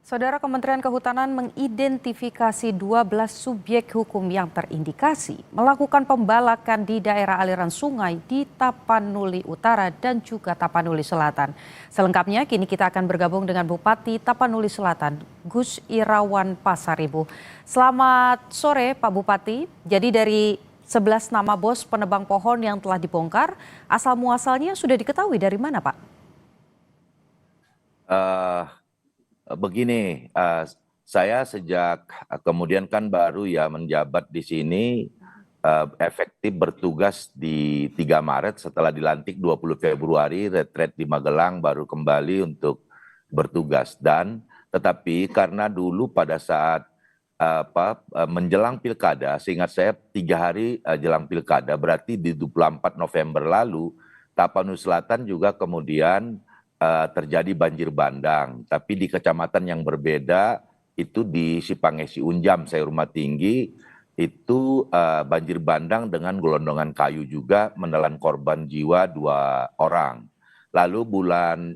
Saudara Kementerian Kehutanan mengidentifikasi 12 subjek hukum yang terindikasi melakukan pembalakan di daerah aliran sungai di Tapanuli Utara dan juga Tapanuli Selatan. Selengkapnya kini kita akan bergabung dengan Bupati Tapanuli Selatan, Gus Irawan Pasaribu. Selamat sore Pak Bupati. Jadi dari 11 nama bos penebang pohon yang telah dibongkar, asal muasalnya sudah diketahui dari mana Pak? Begini, saya sejak kemudian kan baru ya menjabat di sini, efektif bertugas di 3 Maret setelah dilantik 20 Februari, retret di Magelang baru kembali untuk bertugas. Tetapi karena dulu pada saat menjelang pilkada, seingat saya 3 hari jelang pilkada, berarti di 24 November lalu, Tapanuli Selatan juga kemudian terjadi banjir bandang, tapi di kecamatan yang berbeda, itu di Sipangesi Unjam, saya Rumah Tinggi, itu banjir bandang dengan gelondongan kayu juga menelan korban jiwa 2 orang. Lalu bulan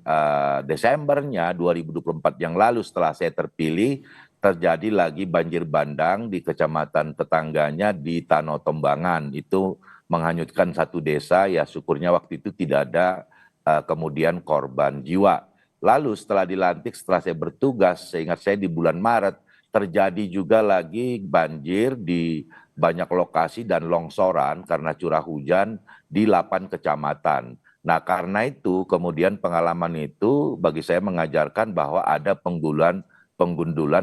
Desembernya 2024 yang lalu setelah saya terpilih, terjadi lagi banjir bandang di kecamatan tetangganya di Tanotombangan, itu menghanyutkan satu desa, ya syukurnya waktu itu tidak ada kemudian korban jiwa. Lalu setelah dilantik, setelah saya bertugas, seingat saya di bulan Maret, terjadi juga lagi banjir di banyak lokasi dan longsoran karena curah hujan di 8 kecamatan. Nah karena itu kemudian pengalaman itu bagi saya mengajarkan bahwa ada penggundulan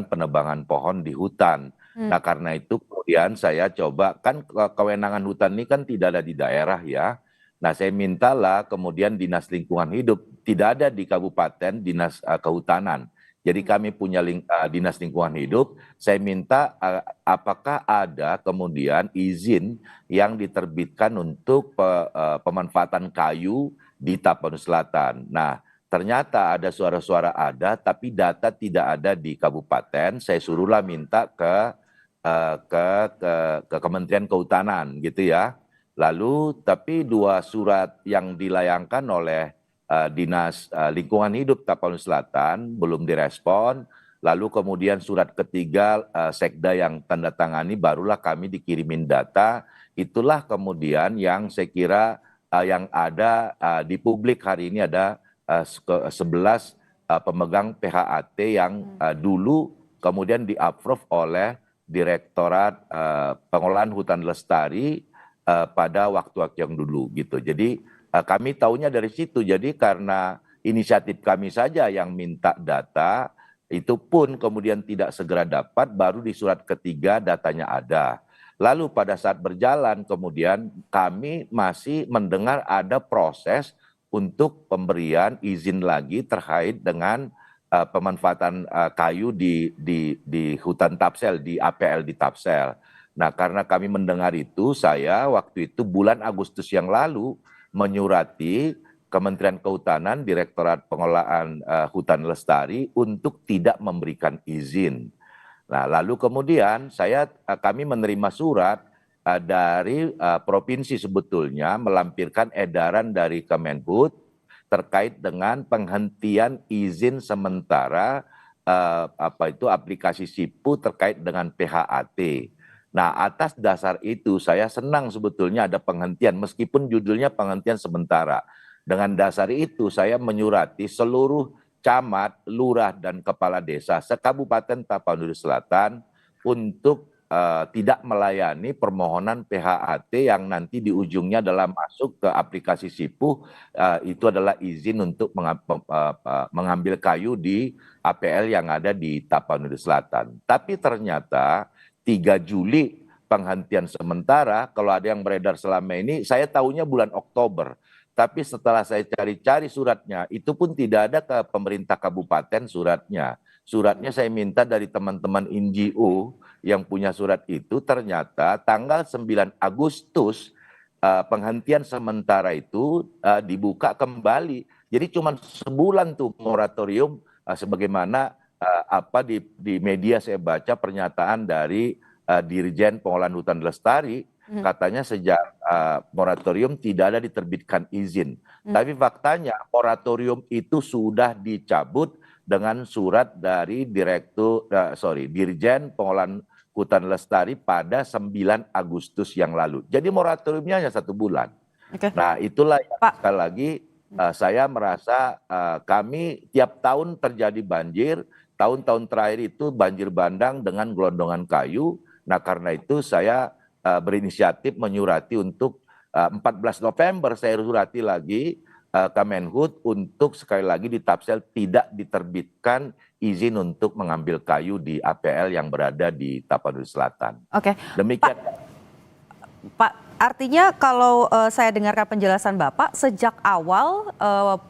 penebangan pohon di hutan. Nah karena itu kemudian saya coba, kan kewenangan hutan ini kan tidak ada di daerah ya. Nah, saya mintalah kemudian Dinas Lingkungan Hidup, tidak ada di Kabupaten Dinas Kehutanan. Jadi kami punya Dinas Lingkungan Hidup, saya minta apakah ada kemudian izin yang diterbitkan untuk pemanfaatan kayu di Tapanuli Selatan. Nah, ternyata ada suara-suara ada, tapi data tidak ada di kabupaten. Saya suruhlah minta ke Kementerian Kehutanan gitu ya. Lalu tapi 2 surat yang dilayangkan oleh Dinas Lingkungan Hidup Tapanuli Selatan belum direspon. Lalu kemudian surat ketiga Sekda yang tanda tangani, barulah kami dikirimin data. Itulah kemudian yang saya kira yang ada di publik hari ini ada 11 pemegang PHAT yang dulu kemudian di-approve oleh Direktorat Pengelolaan Hutan Lestari pada waktu-waktu yang dulu gitu. Jadi kami tahunya dari situ. Jadi karena inisiatif kami saja yang minta data, itu pun kemudian tidak segera dapat, baru di surat ketiga datanya ada. Lalu pada saat berjalan kemudian kami masih mendengar ada proses untuk pemberian izin lagi terkait dengan pemanfaatan kayu di hutan Tapsel, di APL di Tapsel. Nah, karena kami mendengar itu, saya waktu itu bulan Agustus yang lalu menyurati Kementerian Kehutanan, Direktorat Pengelolaan Hutan Lestari untuk tidak memberikan izin. Nah, lalu kemudian kami menerima surat dari provinsi sebetulnya melampirkan edaran dari Kemenhub terkait dengan penghentian izin sementara aplikasi SIPU terkait dengan PHAT. Nah, atas dasar itu saya senang sebetulnya ada penghentian meskipun judulnya penghentian sementara. Dengan dasar itu saya menyurati seluruh camat, lurah dan kepala desa se-Kabupaten Tapanuli Selatan untuk tidak melayani permohonan PHAT yang nanti di ujungnya adalah masuk ke aplikasi SIPU, itu adalah izin untuk mengambil kayu di APL yang ada di Tapanuli Selatan. Tapi ternyata 3 Juli penghentian sementara, kalau ada yang beredar selama ini, saya tahunya bulan Oktober. Tapi setelah saya cari-cari suratnya, itu pun tidak ada ke pemerintah kabupaten suratnya. Suratnya saya minta dari teman-teman NGO yang punya surat itu, ternyata tanggal 9 Agustus penghentian sementara itu dibuka kembali. Jadi cuma sebulan tuh moratorium sebagaimana di media saya baca pernyataan dari Dirjen Pengelolaan Hutan Lestari, katanya sejak moratorium tidak ada diterbitkan izin. Tapi faktanya moratorium itu sudah dicabut dengan surat dari Dirjen Pengolahan Hutan Lestari pada 9 Agustus yang lalu. Jadi moratoriumnya hanya 1 bulan. Oke. Nah, itulah yang Pak. sekali lagi saya merasa kami tiap tahun terjadi banjir. Tahun-tahun terakhir itu banjir bandang dengan gelondongan kayu. Nah, karena itu saya berinisiatif menyurati untuk 14 November saya surati lagi Kemenhub untuk sekali lagi di Tapsel tidak diterbitkan izin untuk mengambil kayu di APL yang berada di Tapanuli Selatan. Oke. Demikian. Pak, artinya kalau saya dengarkan penjelasan Bapak, sejak awal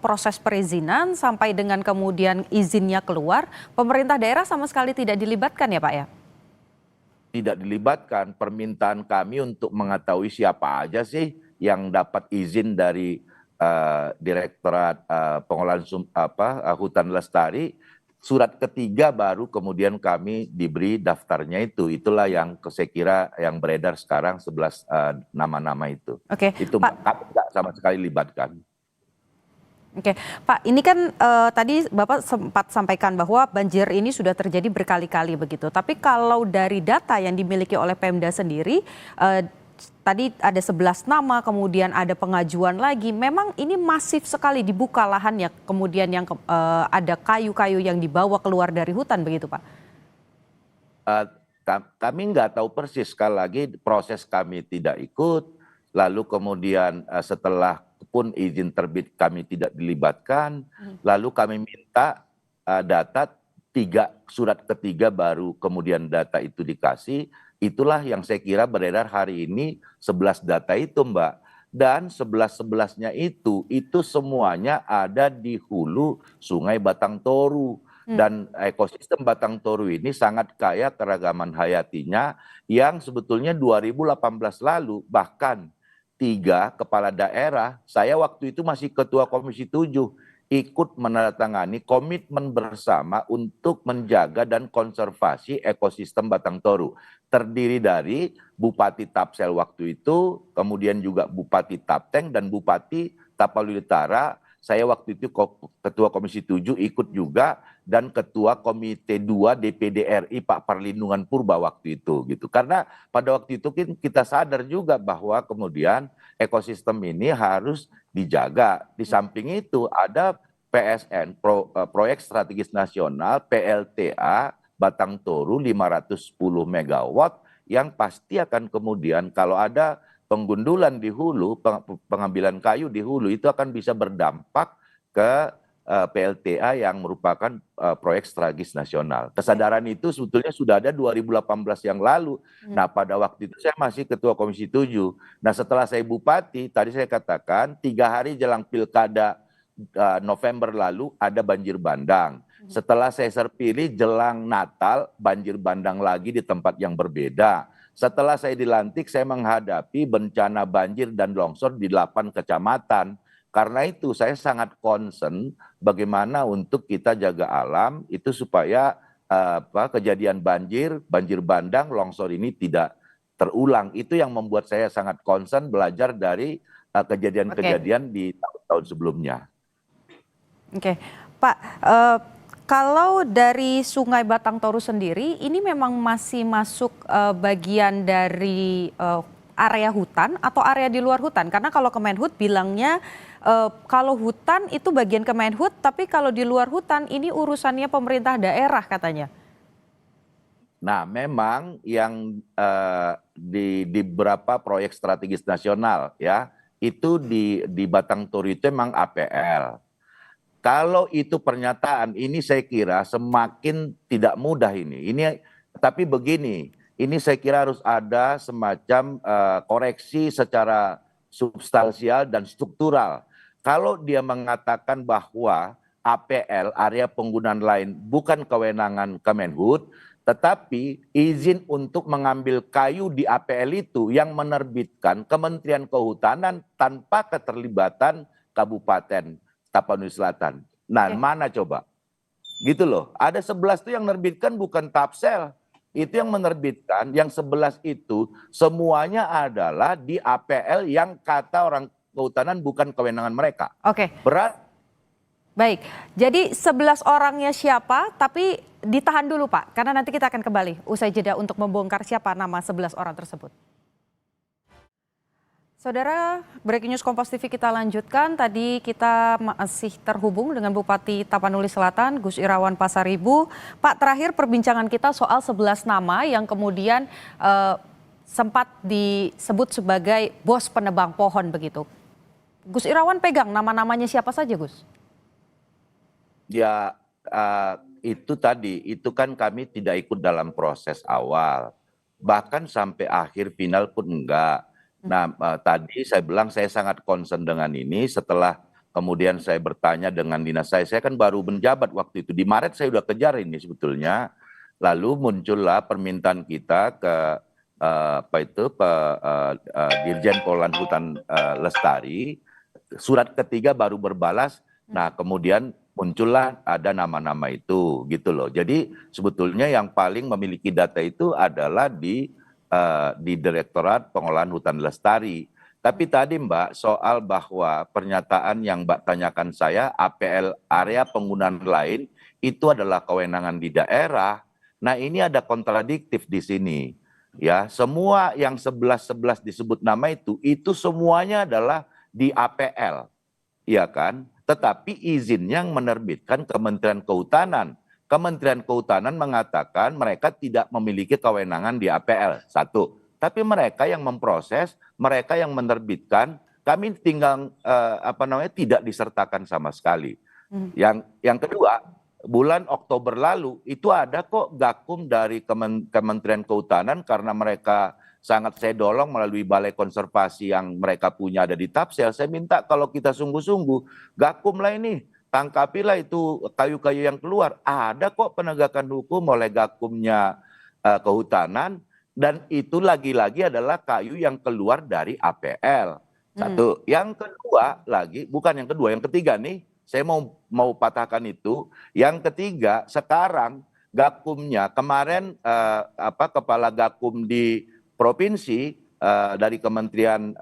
proses perizinan sampai dengan kemudian izinnya keluar, pemerintah daerah sama sekali tidak dilibatkan ya Pak ya? Tidak dilibatkan. Permintaan kami untuk mengetahui siapa aja sih yang dapat izin dari Direktorat Pengolahan Hutan Lestari. Surat ketiga baru kemudian kami diberi daftarnya itu. Itulah yang saya kira yang beredar sekarang 11 nama-nama itu. Oke, Itu Pak. kami tidak sama sekali libatkan. Oke, Pak, ini kan tadi Bapak sempat sampaikan bahwa banjir ini sudah terjadi berkali-kali begitu. Tapi kalau dari data yang dimiliki oleh Pemda sendiri, tadi ada 11 nama, kemudian ada pengajuan lagi. Memang ini masif sekali dibuka lahannya, kemudian yang ada kayu-kayu yang dibawa keluar dari hutan begitu, Pak? Kami nggak tahu persis, sekali lagi proses kami tidak ikut, lalu kemudian setelah pun izin terbit kami tidak dilibatkan, lalu kami minta data surat ketiga baru kemudian data itu dikasih. Itulah yang saya kira beredar hari ini 11 data itu Mbak. Dan 11-11-nya itu semuanya ada di hulu Sungai Batang Toru. Dan ekosistem Batang Toru ini sangat kaya keragaman hayatinya yang sebetulnya 2018 lalu bahkan 3 kepala daerah, saya waktu itu masih Ketua Komisi 7, ikut menandatangani komitmen bersama untuk menjaga dan konservasi ekosistem Batang Toru. Terdiri dari Bupati Tapsel waktu itu, kemudian juga Bupati Tapteng dan Bupati Tapanuli Utara. Saya waktu itu Ketua Komisi 7 ikut juga dan Ketua Komite 2 DPD RI Pak Perlindungan Purba waktu itu gitu. Karena pada waktu itu kita sadar juga bahwa kemudian ekosistem ini harus dijaga. Di samping itu ada PSN, Proyek Strategis Nasional PLTA Batang Toru 510 megawatt yang pasti akan kemudian kalau ada penggundulan di hulu, pengambilan kayu di hulu itu akan bisa berdampak ke PLTA yang merupakan proyek strategis nasional. Kesadaran itu sebetulnya sudah ada 2018 yang lalu. Nah, pada waktu itu saya masih Ketua Komisi 7. Nah, setelah saya Bupati, tadi saya katakan 3 hari jelang Pilkada November lalu ada banjir bandang. Setelah saya terpilih jelang Natal, banjir bandang lagi di tempat yang berbeda. Setelah saya dilantik, saya menghadapi bencana banjir dan longsor di 8 kecamatan. Karena itu saya sangat concern bagaimana untuk kita jaga alam itu supaya kejadian banjir bandang, longsor ini tidak terulang. Itu yang membuat saya sangat concern belajar dari kejadian-kejadian di tahun-tahun sebelumnya. Oke, Pak, kalau dari Sungai Batang Toru sendiri, ini memang masih masuk bagian dari area hutan atau area di luar hutan? Karena kalau Kemenhub bilangnya kalau hutan itu bagian Kemenhub, tapi kalau di luar hutan ini urusannya pemerintah daerah katanya. Nah, memang yang di beberapa proyek strategis nasional ya, itu di Batang Toru itu memang APL. Kalau itu pernyataan, ini saya kira semakin tidak mudah ini. Tapi begini, ini saya kira harus ada semacam koreksi secara substansial dan struktural. Kalau dia mengatakan bahwa APL, area penggunaan lain, bukan kewenangan Kemenhub, tetapi izin untuk mengambil kayu di APL itu yang menerbitkan Kementerian Kehutanan tanpa keterlibatan Kabupaten Tapanuli Selatan. Nah, mana coba? Gitu loh. Ada 11 itu yang menerbitkan bukan Tapsel. Itu yang menerbitkan, yang 11 itu semuanya adalah di APL yang kata orang kehutanan bukan kewenangan mereka. Oke. Berat. Baik, jadi 11 orangnya siapa, tapi ditahan dulu Pak, karena nanti kita akan kembali usai jeda untuk membongkar siapa nama 11 orang tersebut. Saudara, breaking news Kompas TV kita lanjutkan. Tadi kita masih terhubung dengan Bupati Tapanuli Selatan, Gus Irawan Pasaribu. Pak, terakhir perbincangan kita soal 11 nama yang kemudian sempat disebut sebagai bos penebang pohon begitu. Gus Irawan pegang nama-namanya siapa saja, Gus? Ya, itu tadi, itu kan kami tidak ikut dalam proses awal. Bahkan sampai akhir final pun enggak. Nah, tadi saya bilang saya sangat concern dengan ini setelah kemudian saya bertanya dengan dinas saya kan baru menjabat waktu itu. Di Maret saya udah kejar ini sebetulnya. Lalu muncullah permintaan kita ke Dirjen Polahan Hutan Lestari. Surat ketiga baru berbalas. Nah, kemudian muncullah ada nama-nama itu gitu loh. Jadi sebetulnya yang paling memiliki data itu adalah di Direktorat Pengolahan Hutan Lestari. Tapi tadi Mbak soal bahwa pernyataan yang Mbak tanyakan saya APL area penggunaan lain itu adalah kewenangan di daerah. Nah, ini ada kontradiktif di sini. Ya, semua yang 11 disebut nama itu semuanya adalah di APL. Iya kan? Tetapi izin yang menerbitkan Kementerian Kehutanan. Kementerian Kehutanan mengatakan mereka tidak memiliki kewenangan di APL. Satu. Tapi mereka yang memproses, mereka yang menerbitkan, kami tinggal tidak disertakan sama sekali. Yang kedua, bulan Oktober lalu itu ada kok gakum dari Kementerian Kehutanan karena mereka sangat saya dorong melalui balai konservasi yang mereka punya ada di Tapsel. Saya minta kalau kita sungguh-sungguh, gakumlah ini, tangkapilah itu kayu-kayu yang keluar. Ada kok penegakan hukum oleh gakumnya kehutanan, dan itu lagi-lagi adalah kayu yang keluar dari APL. Satu. Yang kedua lagi, bukan yang kedua, yang ketiga nih, saya mau patahkan itu. Yang ketiga, sekarang gakumnya kemarin kepala gakum di provinsi dari Kementerian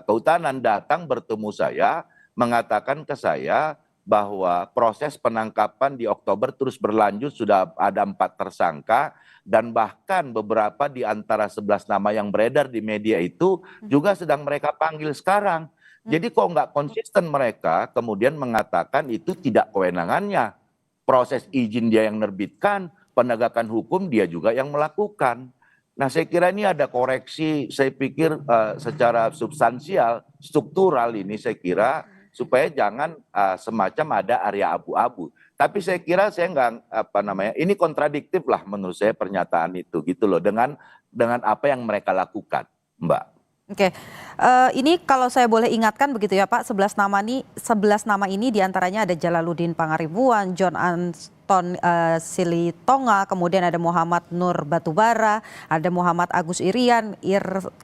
Kehutanan datang bertemu saya, mengatakan ke saya bahwa proses penangkapan di Oktober terus berlanjut, sudah ada 4 tersangka, dan bahkan beberapa di antara 11 nama yang beredar di media itu juga sedang mereka panggil sekarang. Jadi kok nggak konsisten mereka kemudian mengatakan itu tidak kewenangannya. Proses izin dia yang menerbitkan, penegakan hukum dia juga yang melakukan. Nah, saya kira ini ada koreksi, saya pikir secara substansial, struktural ini saya kira supaya jangan semacam ada area abu-abu. Tapi saya kira saya nggak ini kontradiktif lah menurut saya pernyataan itu gitu loh dengan apa yang mereka lakukan, Mbak. Oke, ini kalau saya boleh ingatkan begitu ya Pak, 11 nama ini diantaranya ada Jalaluddin Pangaribuan, John Anton Silitonga, kemudian ada Muhammad Nur Batubara, ada Muhammad Agus Irian,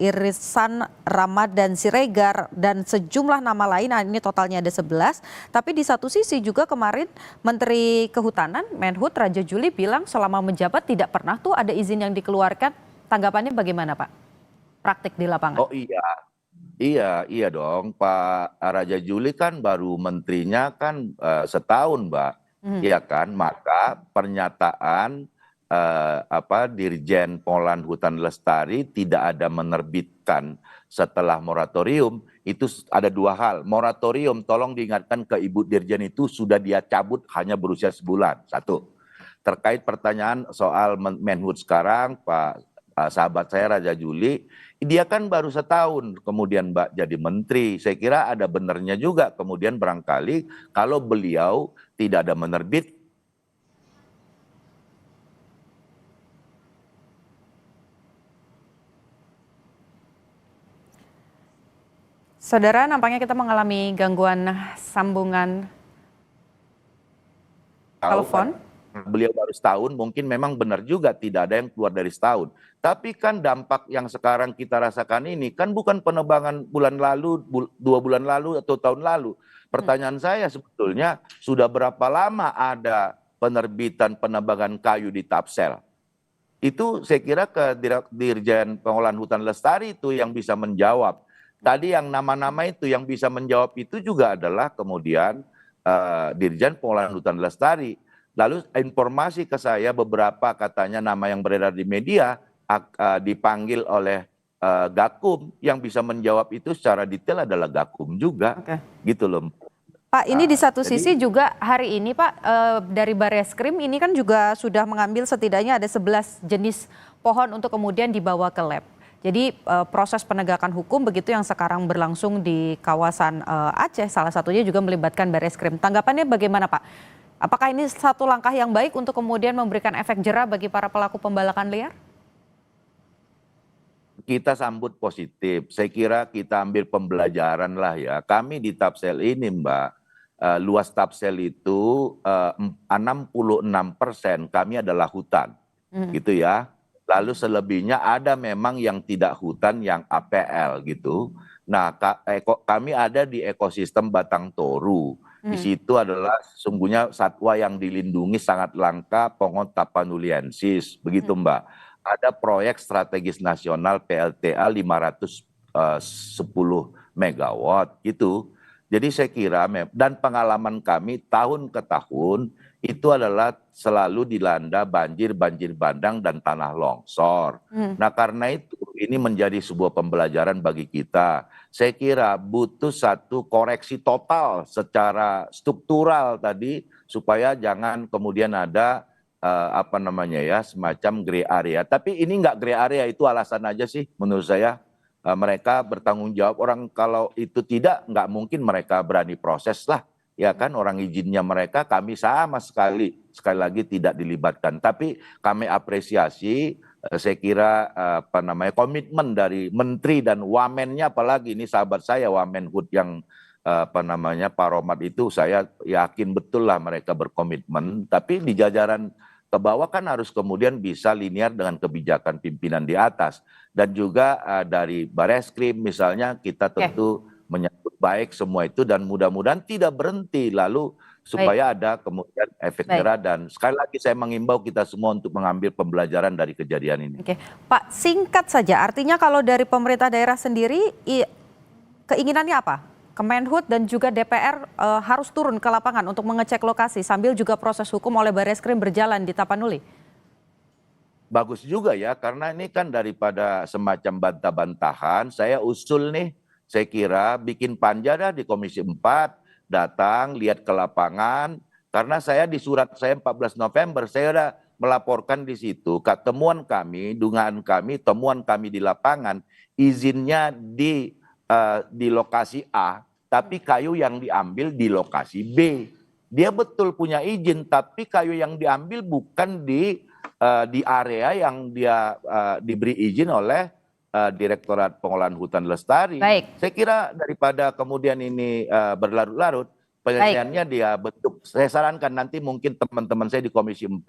Irisan Ramadan Siregar, dan sejumlah nama lain. Ini totalnya ada 11. Tapi di satu sisi juga kemarin Menteri Kehutanan, Menhut Raja Juli bilang selama menjabat tidak pernah tuh ada izin yang dikeluarkan. Tanggapannya bagaimana Pak? Praktik di lapangan. Oh iya dong, Pak Raja Juli kan baru menterinya kan setahun, Mbak. Iya kan, maka pernyataan Dirjen Polahan Hutan Lestari tidak ada menerbitkan setelah moratorium, itu ada 2 hal. Moratorium, tolong diingatkan ke Ibu Dirjen, itu sudah dia cabut hanya berusia sebulan. Satu. Terkait pertanyaan soal Menhut sekarang, Pak sahabat saya Raja Juli, dia kan baru setahun kemudian Mbak jadi menteri. Saya kira ada benernya juga kemudian barangkali kalau beliau tidak ada menerbit. Saudara, nampaknya kita mengalami gangguan sambungan telepon. Beliau baru setahun, mungkin memang benar juga tidak ada yang keluar dari setahun. Tapi kan dampak yang sekarang kita rasakan ini kan bukan penebangan bulan lalu, 2 bulan lalu atau tahun lalu. Pertanyaan saya sebetulnya sudah berapa lama ada penerbitan penebangan kayu di Tapsel? Itu saya kira ke Dirjen Pengolahan Hutan Lestari itu yang bisa menjawab. Tadi yang nama-nama itu yang bisa menjawab itu juga adalah kemudian Dirjen Pengelolaan Hutan Lestari. Lalu informasi ke saya beberapa katanya nama yang beredar di media dipanggil oleh Gakum, yang bisa menjawab itu secara detail adalah Gakum juga, gitu loh. Pak, ini di satu Jadi, sisi juga hari ini Pak, dari Bareskrim ini kan juga sudah mengambil setidaknya ada 11 jenis pohon untuk kemudian dibawa ke lab. Jadi proses penegakan hukum begitu yang sekarang berlangsung di kawasan Aceh, salah satunya juga melibatkan Bareskrim. Tanggapannya bagaimana Pak? Apakah ini satu langkah yang baik untuk kemudian memberikan efek jera bagi para pelaku pembalakan liar? kita sambut positif. Saya kira kita ambil pembelajaran lah ya. Kami di Tapsel ini, Mbak, luas Tapsel itu 66% kami adalah hutan, gitu ya. Lalu selebihnya ada memang yang tidak hutan, yang APL gitu. Nah, kami ada di ekosistem Batang Toru. Di situ adalah sesungguhnya satwa yang dilindungi sangat langka, Pongot tapanuliensis, begitu Mbak. Ada proyek strategis nasional PLTA 510 megawatt gitu. Jadi saya kira dan pengalaman kami tahun ke tahun itu adalah selalu dilanda banjir bandang dan tanah longsor. Nah, karena itu ini menjadi sebuah pembelajaran bagi kita. Saya kira butuh satu koreksi total secara struktural tadi supaya jangan kemudian ada semacam gray area. Tapi ini nggak gray area, itu alasan aja sih menurut saya. Mereka bertanggung jawab, orang kalau itu tidak, nggak mungkin mereka berani proses lah. Ya kan, orang izinnya mereka, kami sama sekali lagi tidak dilibatkan. Tapi kami apresiasi, saya kira komitmen dari Menteri dan Wamennya, apalagi ini sahabat saya Wamenhut yang Pak Romat itu, saya yakin betul lah mereka berkomitmen. Tapi di jajaran ke bawah kan harus kemudian bisa linear dengan kebijakan pimpinan di atas. Dan juga dari Bareskrim misalnya kita tentu menyambut baik semua itu, dan mudah-mudahan tidak berhenti lalu supaya ada kemudian efek jera. Dan sekali lagi saya mengimbau kita semua untuk mengambil pembelajaran dari kejadian ini. Oke, Pak, singkat saja, artinya kalau dari pemerintah daerah sendiri keinginannya apa? Kemenhub dan juga DPR harus turun ke lapangan untuk mengecek lokasi sambil juga proses hukum oleh Bareskrim berjalan di Tapanuli. Bagus juga ya, karena ini kan daripada semacam bantah-bantahan, saya usul nih, saya kira bikin panja dah di Komisi 4, datang, lihat ke lapangan, karena saya di surat saya 14 November, saya udah melaporkan di situ, temuan kami, dugaan kami, temuan kami di lapangan, izinnya di lokasi A, tapi kayu yang diambil di lokasi B. Dia betul punya izin, tapi kayu yang diambil bukan di area yang dia diberi izin oleh Direktorat Pengelolaan Hutan Lestari. Saya kira daripada kemudian ini berlarut-larut, penyelesaiannya dia bentuk. Saya sarankan nanti mungkin teman-teman saya di Komisi 4,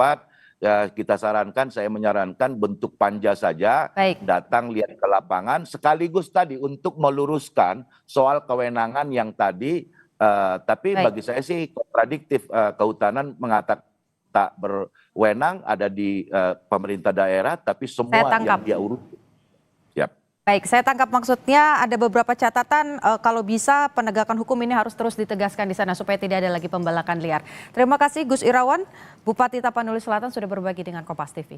saya menyarankan bentuk panja saja, datang lihat ke lapangan, sekaligus tadi untuk meluruskan soal kewenangan yang tadi, tapi bagi saya sih kontradiktif, kehutanan mengatakan tak berwenang ada di pemerintah daerah, tapi semua yang dia urus. Siap. Baik, saya tangkap maksudnya ada beberapa catatan kalau bisa penegakan hukum ini harus terus ditegaskan di sana supaya tidak ada lagi pembalakan liar. Terima kasih Gus Irawan, Bupati Tapanuli Selatan sudah berbagi dengan Kompas TV.